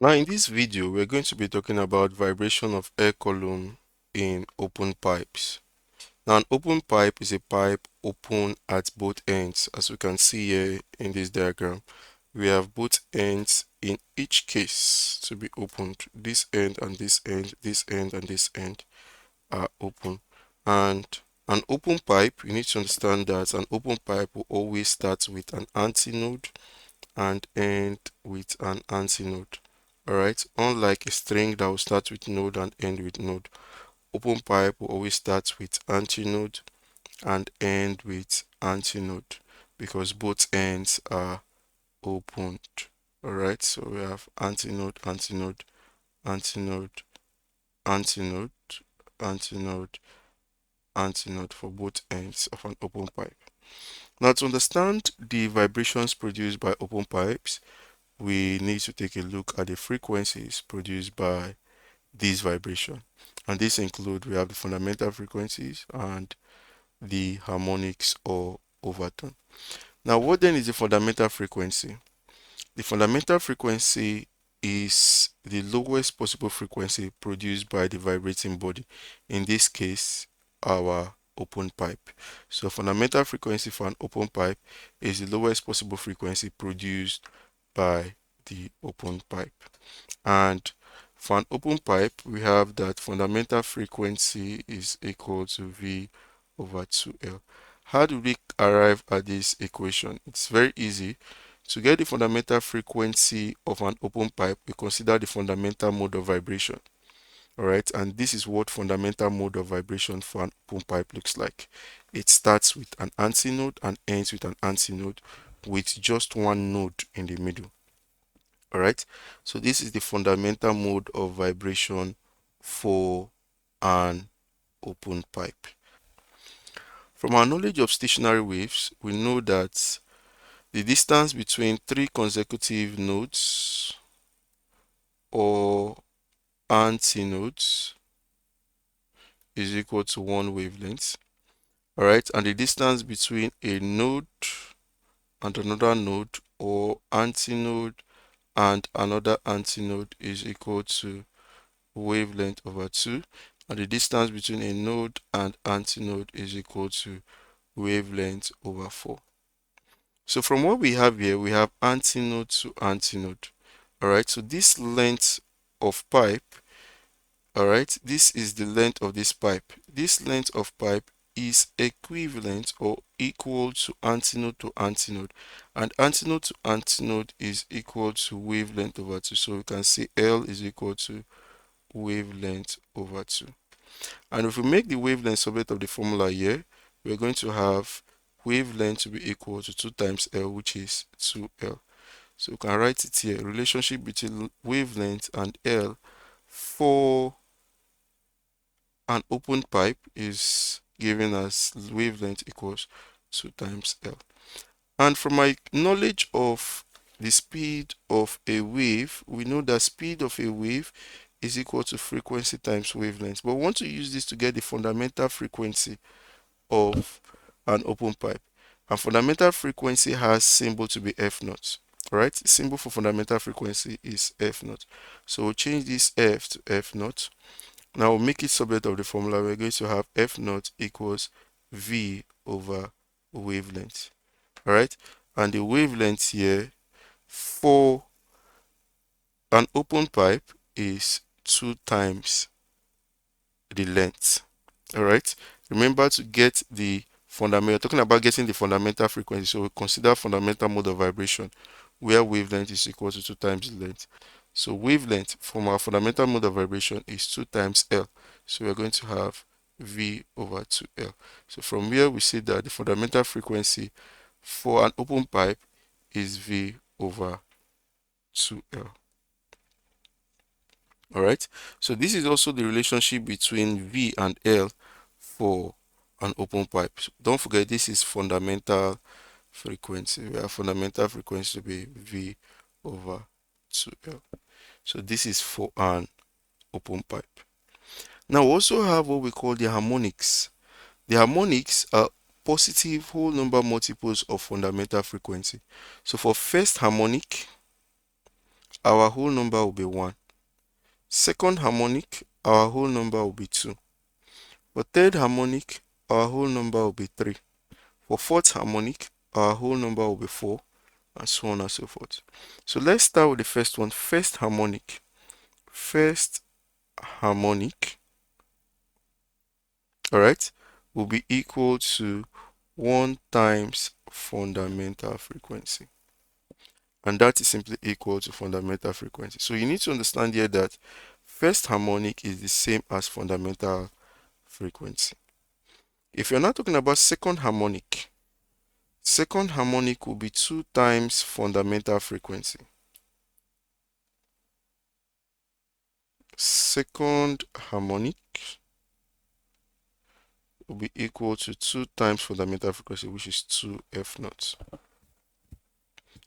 Now in this video, we're going to be talking about vibration of air column in open pipes. Now an open pipe is a pipe open at both ends. As we can see here in this diagram, we have both ends in each case to be opened. This end and this end, this end and this end are open. And an open pipe, you need to understand that an open pipe will always start with an antinode and end with an antinode. Alright, unlike a string that will start with node and end with node, open pipe will always start with antinode and end with antinode because both ends are opened. Alright, so we have antinode, antinode, antinode, antinode, antinode, antinode for both ends of an open pipe. Now, to understand the vibrations produced by open pipes, we need to take a look at the frequencies produced by this vibration. And this include, we have the fundamental frequencies and the harmonics or overtone. Now, what then is the fundamental frequency? The fundamental frequency is the lowest possible frequency produced by the vibrating body. In this case, our open pipe. So fundamental frequency for an open pipe is the lowest possible frequency produced by the open pipe. And for an open pipe, we have that fundamental frequency is equal to V over 2L. How do we arrive at this equation? It's very easy. To get the fundamental frequency of an open pipe, we consider the fundamental mode of vibration. Alright, and this is what fundamental mode of vibration for an open pipe looks like. It starts with an antinode and ends with an antinode with just one node in the middle. Alright, so this is the fundamental mode of vibration for an open pipe. From our knowledge of stationary waves, we know that the distance between three consecutive nodes or antinodes is equal to one wavelength. Alright, and the distance between a node and another node or antinode and another antinode is equal to wavelength over 2, and the distance between a node and antinode is equal to wavelength over 4. So from what we have here, we have antinode to antinode. Alright, so this length of pipe, alright, this is the length of this pipe. This length of pipe is equivalent or equal to antinode to antinode, and antinode to antinode is equal to wavelength over 2. So we can say L is equal to wavelength over 2. And if we make the wavelength subject of the formula here, we're going to have wavelength to be equal to 2 times L, which is 2L. So we can write it here. Relationship between wavelength and L for an open pipe is given as wavelength equals 2 times L. And from my knowledge of the speed of a wave, we know that speed of a wave is equal to frequency times wavelength. But we want to use this to get the fundamental frequency of an open pipe. And fundamental frequency has symbol to be F naught. Right? Symbol for fundamental frequency is F naught. So we'll change this F to F naught. Now we'll make it subject of the formula. We're going to have F naught equals V over wavelength. Alright? And the wavelength here for an open pipe is 2 times the length. Alright, remember to get the fundamental, talking about getting the fundamental frequency, so we consider fundamental mode of vibration where wavelength is equal to 2 times the length. So wavelength from our fundamental mode of vibration is 2 times L, so we're going to have V over 2L. So from here we see that the fundamental frequency for an open pipe is V over 2L. Alright, so this is also the relationship between V and L for an open pipe. So don't forget, this is fundamental frequency. We have fundamental frequency to be V over 2L. So this is for an open pipe. Now we also have what we call the harmonics. The harmonics are positive whole number multiples of fundamental frequency. So for first harmonic, our whole number will be 1. Second harmonic, our whole number will be 2. For third harmonic, our whole number will be 3. For fourth harmonic, our whole number will be 4, and so on and so forth. So let's start with the first one. First harmonic. First harmonic, all right, will be equal to 1 times fundamental frequency. And that is simply equal to fundamental frequency. So you need to understand here that first harmonic is the same as fundamental frequency. If you're not talking about second harmonic will be 2 times fundamental frequency. Second harmonic will be equal to 2 times fundamental frequency, which is 2f0.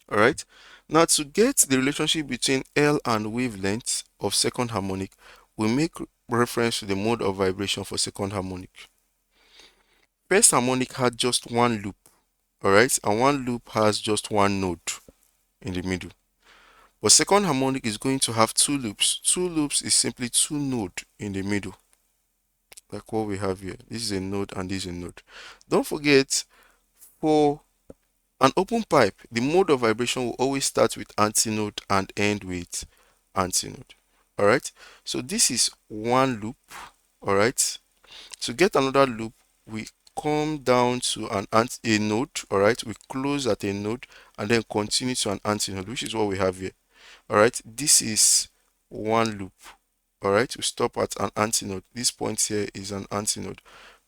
All right. Now, to get the relationship between L and wavelength of second harmonic, we make reference to the mode of vibration for second harmonic. First harmonic had just one loop, all right, and one loop has just one node in the middle. But second harmonic is going to have two loops. Two loops is simply two nodes in the middle, like what we have here. This is a node and this is a node. Don't forget, for an open pipe, the mode of vibration will always start with antinode and end with antinode. All right. So this is one loop. All right. To get another loop, we come down to a node. All right. We close at a node and then continue to an antinode, which is what we have here. All right. This is one loop. All right. We stop at an antinode. This point here is an antinode.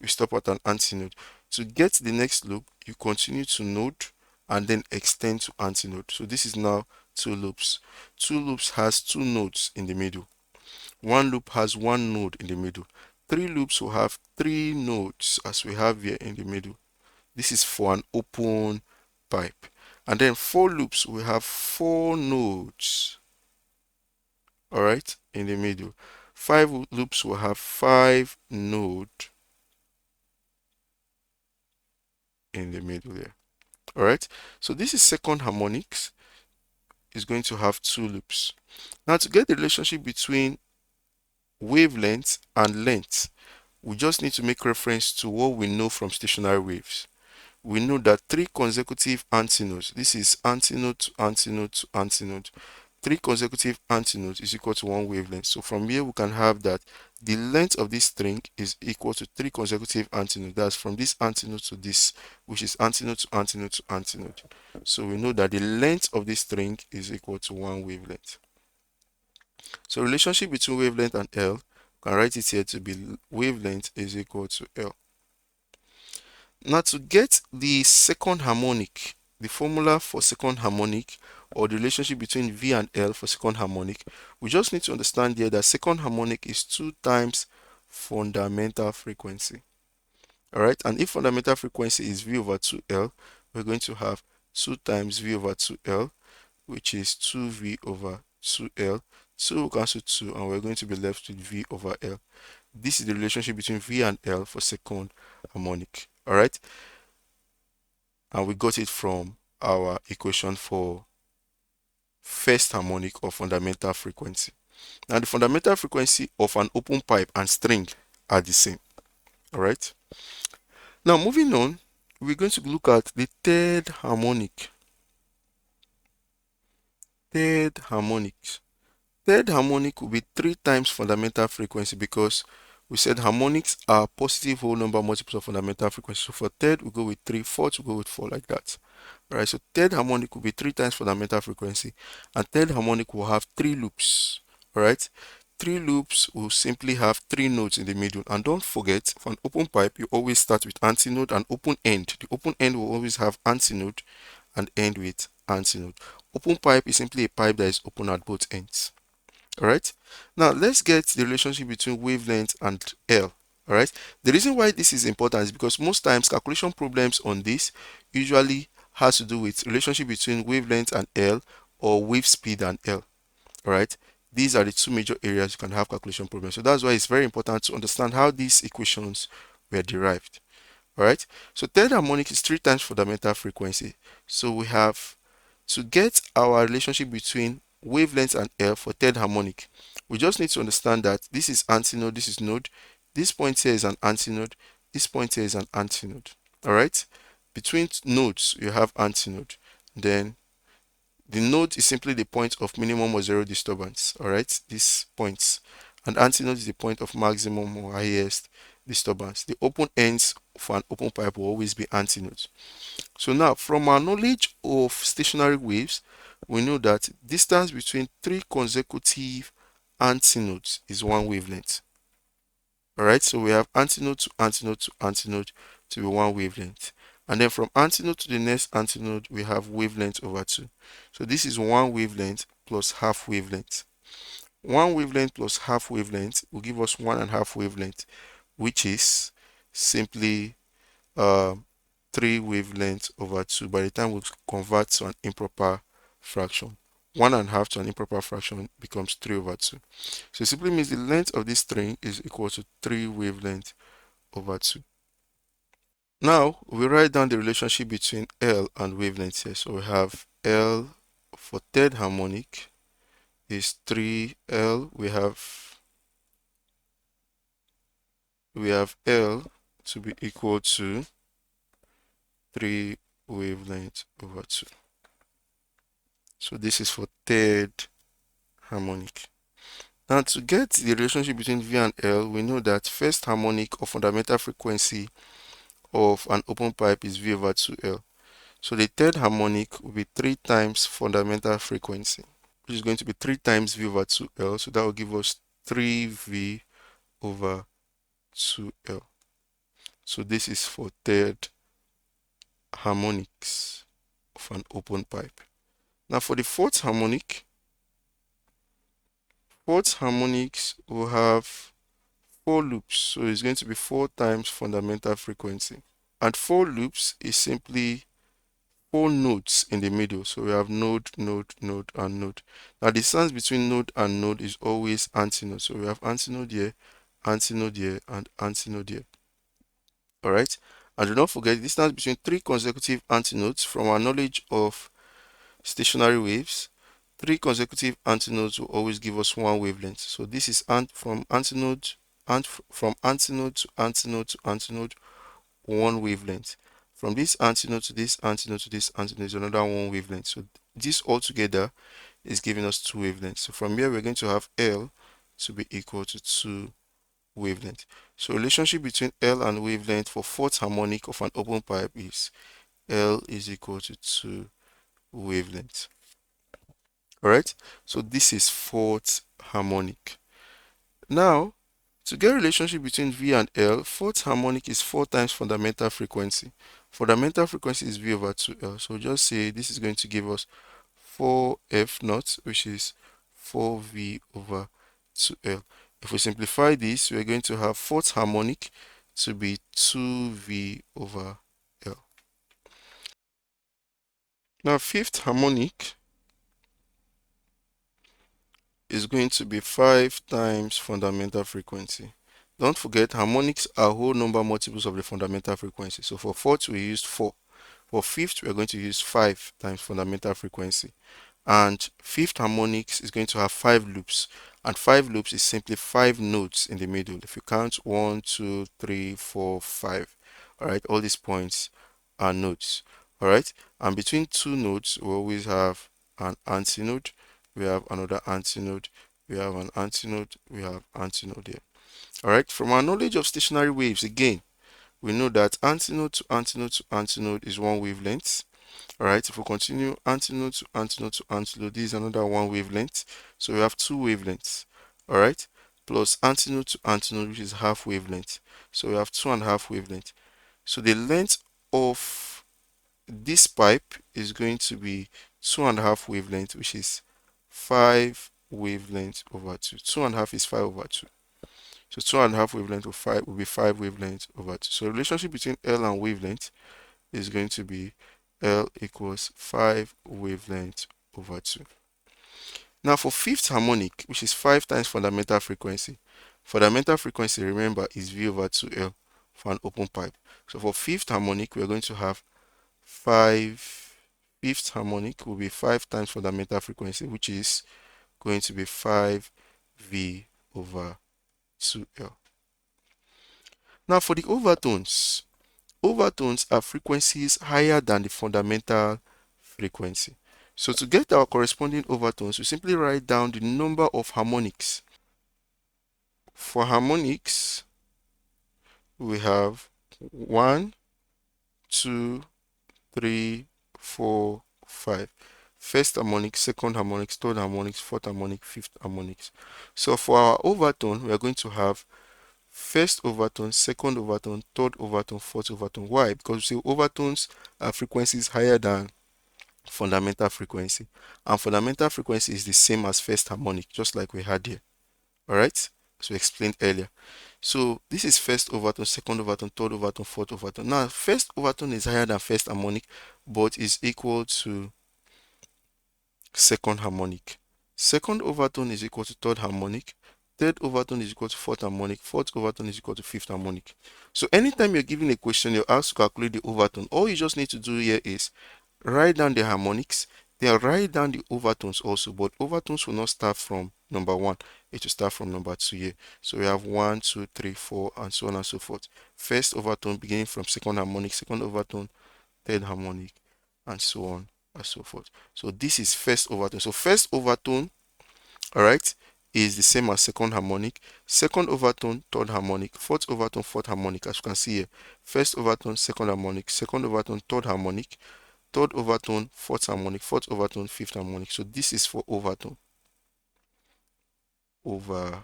We stop at an antinode. To get the next loop, you continue to node and then extend to antinode. So this is now two loops. Two loops has two nodes in the middle. One loop has one node in the middle. Three loops will have three nodes as we have here in the middle. This is for an open pipe. And then four loops will have four nodes, all right, in the middle. Five loops will have five nodes in the middle there. All right, so this is second harmonics, is going to have two loops. Now, to get the relationship between wavelength and length, we just need to make reference to what we know from stationary waves. We know that three consecutive antinodes, this is antinode to antinode to antinode, three consecutive antinodes is equal to one wavelength. So from here we can have that the length of this string is equal to three consecutive antinodes. That's from this antinode to this, which is antinode to antinode to antinode. So we know that the length of this string is equal to one wavelength. So relationship between wavelength and L, we can write it here to be wavelength is equal to L. Now, to get the second harmonic, the formula for second harmonic, or the relationship between V and L for second harmonic, we just need to understand here that second harmonic is 2 times fundamental frequency. All right, and if fundamental frequency is V over 2L, we're going to have 2 times V over 2L, which is 2V over 2L. 2 will cancel 2, and we're going to be left with V over L. This is the relationship between V and L for second harmonic. All right, and we got it from our equation for first harmonic or fundamental frequency. Now, the fundamental frequency of an open pipe and string are the same. All right, now moving on, we're going to look at the third harmonic. Third harmonics. Third harmonic will be 3 times fundamental frequency, because we said harmonics are positive whole number multiples of fundamental frequency. So for third, we go with 3, fourth, we go with 4, like that. All right, so third harmonic will be 3 times fundamental frequency, and third harmonic will have 3 loops. All right, 3 loops will simply have 3 nodes in the middle. And don't forget, for an open pipe, you always start with antinode and open end. The open end will always have antinode and end with antinode. Open pipe is simply a pipe that is open at both ends. All right, now let's get the relationship between wavelength and L. All right, the reason why this is important is because most times calculation problems on this usually has to do with relationship between wavelength and L, or wave speed and L. All right, these are the two major areas you can have calculation problems. So that's why it's very important to understand how these equations were derived. All right, so third harmonic is 3 times fundamental frequency. So we have to get our relationship between wavelength and L for third harmonic. We just need to understand that this is antinode, this is node. This point here is an antinode, this point here is an antinode. Alright? Between nodes, you have antinode. Then the node is simply the point of minimum or zero disturbance. Alright? These points. And antinode is the point of maximum or highest disturbance. The open ends for an open pipe will always be antinodes. So now, from our knowledge of stationary waves, we know that distance between three consecutive antinodes is one wavelength. Alright, so we have antinode to antinode to antinode to be one wavelength. And then from antinode to the next antinode, we have wavelength over 2. So this is one wavelength plus half wavelength. One wavelength plus half wavelength will give us 1.5 wavelength, which is simply 3 wavelengths over 2 by the time we convert to an improper fraction. 1.5 to an improper fraction becomes 3 over 2. So it simply means the length of this string is equal to 3 wavelengths over 2. Now we write down the relationship between L and wavelength here. So we have L for third harmonic is 3L. We have L to be equal to 3 wavelengths over 2. So this is for third harmonic. Now to get the relationship between V and L, we know that first harmonic or fundamental frequency of an open pipe is V over 2L. So the third harmonic will be 3 times fundamental frequency, which is going to be 3 times V over 2L. So that will give us 3V over 2L. So this is for third harmonics of an open pipe. Now for the fourth harmonics will have 4 loops. So it's going to be 4 times fundamental frequency. And 4 loops is simply 4 nodes in the middle. So we have node, node, node, and node. Now the distance between node and node is always antinode. So we have antinode here, antinode here, and antinode here. Alright? And do not forget the distance between 3 consecutive antinodes. From our knowledge of stationary waves, 3 consecutive antinodes will always give us one wavelength. So this is from antinode to antinode to antinode, one wavelength. From this antinode to this antinode to this antinode is another one wavelength. So this altogether is giving us 2 wavelengths. So from here we're going to have L to be equal to 2 wavelength. So relationship between L and wavelength for fourth harmonic of an open pipe is L is equal to 2 wavelengths. Alright, so this is fourth harmonic. Now, to get relationship between V and L, fourth harmonic is 4 times fundamental frequency. Fundamental frequency is V over 2L. So just say this is going to give us 4F naught, which is 4V over 2L. If we simplify this, we're going to have fourth harmonic to be 2V over L. Now, fifth harmonic is going to be 5 times fundamental frequency. Don't forget, harmonics are whole number multiples of the fundamental frequency. So for fourth, we used 4. For fifth, we are going to use 5 times fundamental frequency. And fifth harmonics is going to have 5 loops. And 5 loops is simply 5 nodes in the middle. If you count 1, 2, 3, 4, 5. Alright, all these points are nodes. Alright, and between 2 nodes, we always have an antinode. We have another antinode, we have an antinode, we have antinode here. Alright, from our knowledge of stationary waves, again, we know that antinode to antinode to antinode is one wavelength. Alright, if we continue antinode to antinode to antinode, this is another one wavelength. So we have 2 wavelengths. Alright, plus antinode to antinode, which is half wavelength. So we have 2.5 wavelengths. So the length of this pipe is going to be 2.5 wavelength, which is 5 wavelengths over 2. 2.5 is 5 over 2. So 2.5 wavelength of 5 will be 5 wavelengths over 2. So the relationship between L and wavelength is going to be L equals 5 wavelengths over 2. Now for fifth harmonic, which is 5 times fundamental frequency. Fundamental frequency, remember, is V over 2L for an open pipe. So for fifth harmonic, we are going to have 5V fifth harmonic will be 5 times fundamental frequency, which is going to be 5V over 2L. Now for the overtones, overtones are frequencies higher than the fundamental frequency. So to get our corresponding overtones, we simply write down the number of harmonics. For harmonics, we have 1, 2, 3, 4, 5. First harmonic, second harmonic, third harmonic, fourth harmonic, fifth harmonics. So for our overtone, we are going to have first overtone, second overtone, third overtone, fourth overtone. Why? Because we say overtones are frequencies higher than fundamental frequency, and fundamental frequency is the same as first harmonic, just like we had here. All right, as we explained earlier. So this is first overtone, second overtone, third overtone, fourth overtone. Now first overtone is higher than first harmonic, but is equal to second harmonic. Second overtone is equal to third harmonic. Third overtone is equal to fourth harmonic. Fourth overtone is equal to fifth harmonic. So anytime you're given a question, you're asked to calculate the overtone. All you just need to do here is write down the harmonics, then write down the overtones also, but overtones will not start from number 1. It will start from number 2 here. So we have 1, 2, 3, 4, and so on and so forth. First overtone beginning from second harmonic, second overtone, third harmonic, and so on and so forth. So this is first overtone. So first overtone, all right, is the same as second harmonic, second overtone, third harmonic, fourth overtone, fourth harmonic. As you can see here, first overtone, second harmonic, second overtone, third harmonic, third overtone, fourth harmonic, fourth overtone, fifth harmonic. So this is for overtone. Overtone.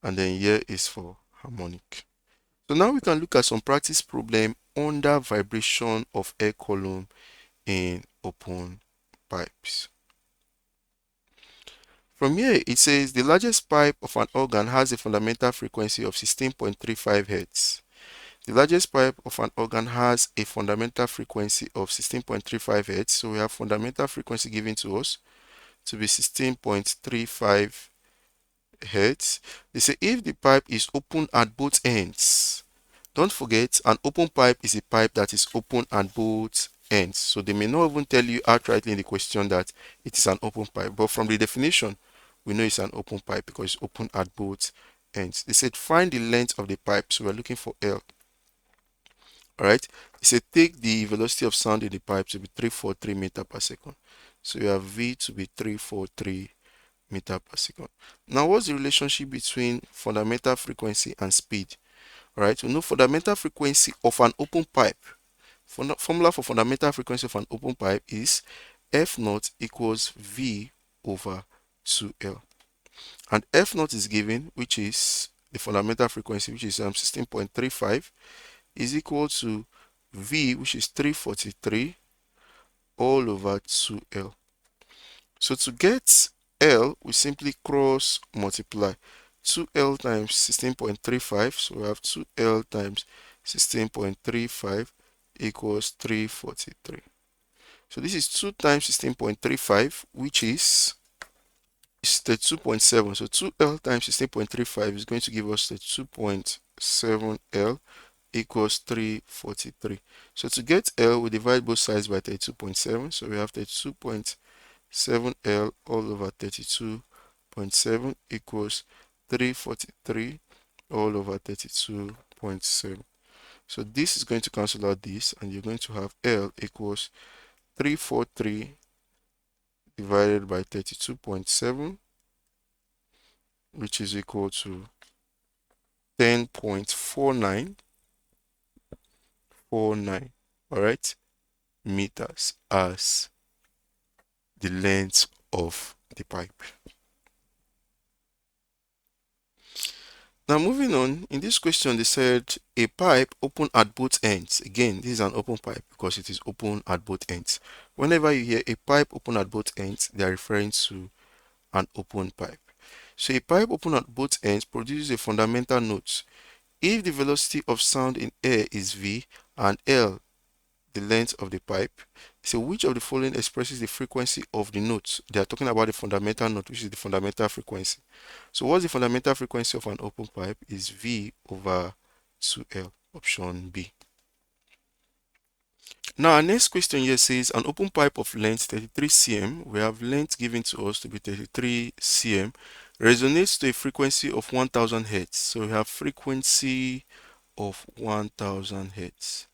And then here is for harmonic. So now we can look at some practice problem under vibration of air column in open pipes. From here, it says the largest pipe of an organ has a fundamental frequency of 16.35 Hz. The largest pipe of an organ has a fundamental frequency of 16.35 Hz. So we have fundamental frequency given to us to be 16.35 Hz. They say if the pipe is open at both ends, don't forget an open pipe is a pipe that is open at both ends. So they may not even tell you outrightly in the question that it is an open pipe, but from the definition, we know it's an open pipe because it's open at both ends. They said find the length of the pipe. So we're looking for L. Alright, they said take the velocity of sound in the pipe to be 343 meter per second. So you have V to be 343 meter per second. Now, what's the relationship between fundamental frequency and speed? Alright, we know fundamental frequency of an open pipe. Formula for fundamental frequency of an open pipe is F0 equals V over 2L. And F0 is given, which is the fundamental frequency, which is 16.35, is equal to V, which is 343 all over 2L. So to get L, we simply cross multiply 2L times 16.35. So we have 2L times 16.35 equals 343. So this is 2 times 16.35, which is 32.7. So 2L times 16.35 is going to give us 32.7L equals 343. So to get L, we divide both sides by 32.7. So we have 32.7L all over 32.7 equals 343 all over 32.7. So this is going to cancel out this, and you're going to have L equals 343 divided by 32.7, which is equal to 10.4949, all right, meters as the length of the pipe. Now moving on, in this question they said a pipe open at both ends. Again, this is an open pipe because it is open at both ends. Whenever you hear a pipe open at both ends, they are referring to an open pipe. So a pipe open at both ends produces a fundamental note. If the velocity of sound in air is V and L the length of the pipe, so which of the following expresses the frequency of the note? They are talking about the fundamental note, which is the fundamental frequency. So what's the fundamental frequency of an open pipe? Is V over 2L, option B. Now our next question here says an open pipe of length 33 cm, we have length given to us to be 33 cm, resonates to a frequency of 1000 Hz. So we have frequency of 1000 Hz.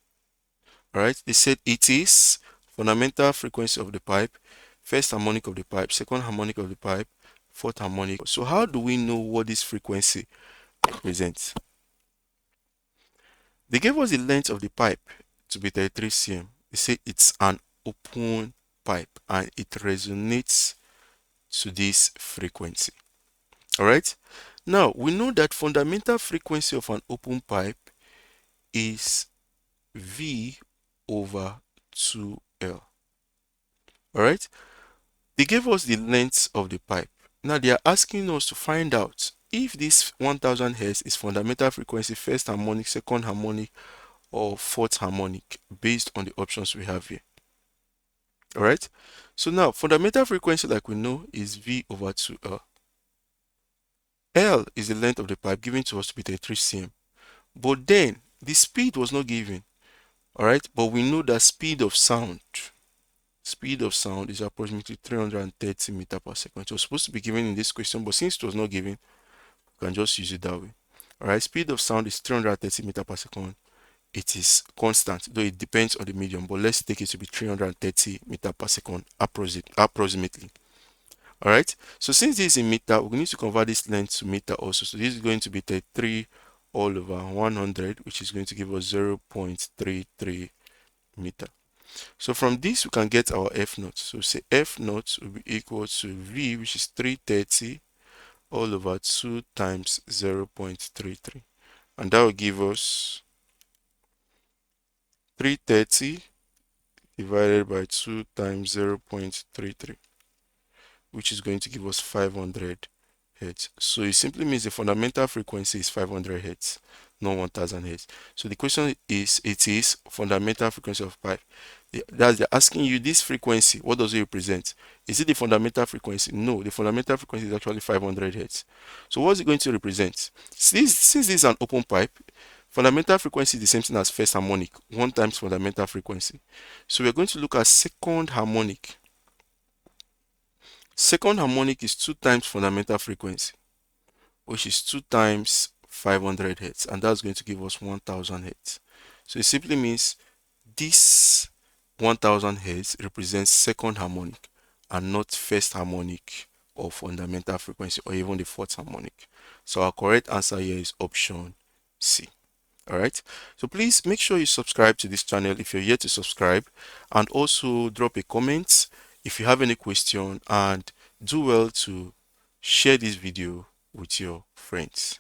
Alright, they said it is fundamental frequency of the pipe, first harmonic of the pipe, second harmonic of the pipe, fourth harmonic. So how do we know what this frequency represents? They gave us the length of the pipe to be 33 cm. They say it's an open pipe and it resonates to this frequency. Alright, now we know that fundamental frequency of an open pipe is V over 2L. Alright, they gave us the length of the pipe. Now they are asking us to find out if this 1000 Hz is fundamental frequency, first harmonic, second harmonic, or fourth harmonic based on the options we have here. Alright, so now fundamental frequency, like we know, is V over 2L. L is the length of the pipe given to us to be 33 cm. But then the speed was not given. Alright, but we know that speed of sound is approximately 330 meters per second. It was supposed to be given in this question, but since it was not given, we can just use it that way. Alright, speed of sound is 330 meters per second. It is constant, though it depends on the medium, but let's take it to be 330 meters per second approximately. Alright, so since this is in meter, we need to convert this length to meter also. So this is going to be 33 all over 100, which is going to give us 0.33 meter. So from this we can get our F naught. So say F naught will be equal to V, which is 330 all over 2 times 0.33, and that will give us 330 divided by 2 times 0.33, which is going to give us 500 Hz. So it simply means the fundamental frequency is 500 Hz, not 1000 Hz. So the question is, it is fundamental frequency of pipe. They're asking you this frequency, what does it represent? Is it the fundamental frequency? No, the fundamental frequency is actually 500 Hz. So what's it going to represent? Since this is an open pipe, fundamental frequency is the same thing as first harmonic, 1 times fundamental frequency. So we're going to look at second harmonic. Second harmonic is 2 times fundamental frequency, which is 2 times 500 Hz, and that's going to give us 1000 Hz. So it simply means this 1000 Hz represents second harmonic and not first harmonic or fundamental frequency or even the fourth harmonic. So our correct answer here is option C. Alright, so please make sure you subscribe to this channel if you're yet to subscribe, and also drop a comment if you have any question, and do well to share this video with your friends.